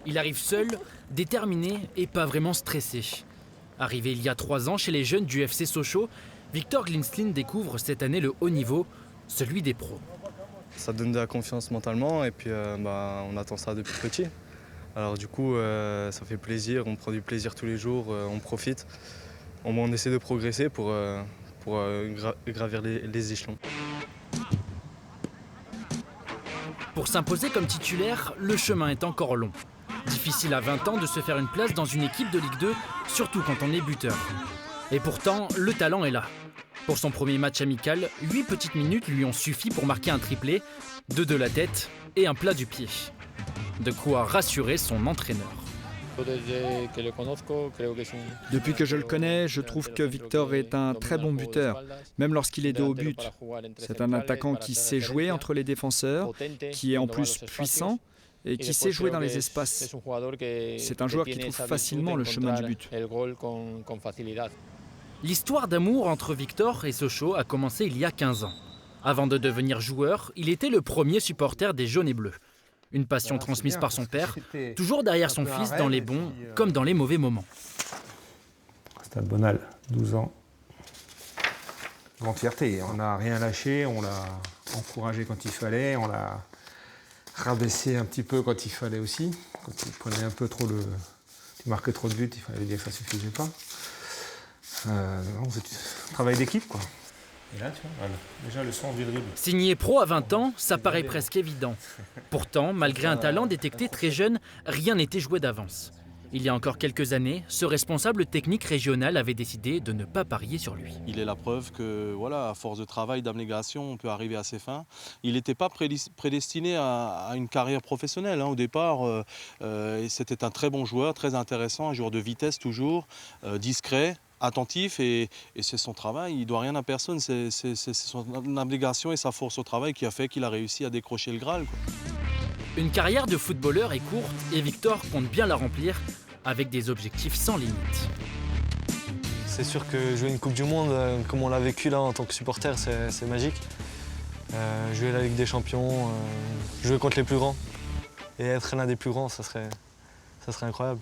Il arrive seul, déterminé et pas vraiment stressé. Arrivé il y a 3 ans chez les jeunes du FC Sochaux, Victor Glinslin découvre cette année le haut niveau, celui des pros. Ça donne de la confiance mentalement et puis on attend ça depuis petit. Alors du coup, ça fait plaisir, on prend du plaisir tous les jours, on profite. On essaie de progresser pour gravir les échelons. Pour s'imposer comme titulaire, le chemin est encore long. Difficile à 20 ans de se faire une place dans une équipe de Ligue 2, surtout quand on est buteur. Et pourtant, le talent est là. Pour son premier match amical, 8 petites minutes lui ont suffi pour marquer un triplé, 2 de la tête et un plat du pied. De quoi rassurer son entraîneur. Depuis que je le connais, je trouve que Victor est un très bon buteur, même lorsqu'il est dos au but. C'est un attaquant qui sait jouer entre les défenseurs, qui est en plus puissant et qui sait jouer dans les espaces. C'est un joueur qui trouve facilement le chemin du but. L'histoire d'amour entre Victor et Sochaux a commencé il y a 15 ans. Avant de devenir joueur, il était le premier supporter des Jaunes et Bleus. Une passion transmise par son père, toujours derrière son fils dans les bons comme dans les mauvais moments. Stade Bonal, 12 ans. Grande fierté, on n'a rien lâché, on l'a encouragé quand il fallait, on l'a rabaissé un petit peu quand il fallait aussi. Quand il prenait un peu trop il marquait trop de buts, il fallait dire que ça ne suffisait pas. C'est un travail d'équipe, quoi. Et là, tu vois, voilà. Déjà le sens du dribble. Signé pro à 20 ans, ça paraît presque évident. Pourtant, malgré un talent détecté très jeune, rien n'était joué d'avance. Il y a encore quelques années, ce responsable technique régional avait décidé de ne pas parier sur lui. Il est la preuve que, voilà, à force de travail, d'abnégation, on peut arriver à ses fins. Il n'était pas prédestiné à une carrière professionnelle. Au départ, c'était un très bon joueur, très intéressant, un joueur de vitesse toujours, discret, attentif et c'est son travail, il ne doit rien à personne, c'est son abnégation et sa force au travail qui a fait qu'il a réussi à décrocher le Graal, quoi. Une carrière de footballeur est courte et Victor compte bien la remplir avec des objectifs sans limite. C'est sûr que jouer une Coupe du Monde, comme on l'a vécu là en tant que supporter, c'est magique. Jouer la Ligue des Champions, jouer contre les plus grands et être l'un des plus grands, ça serait incroyable.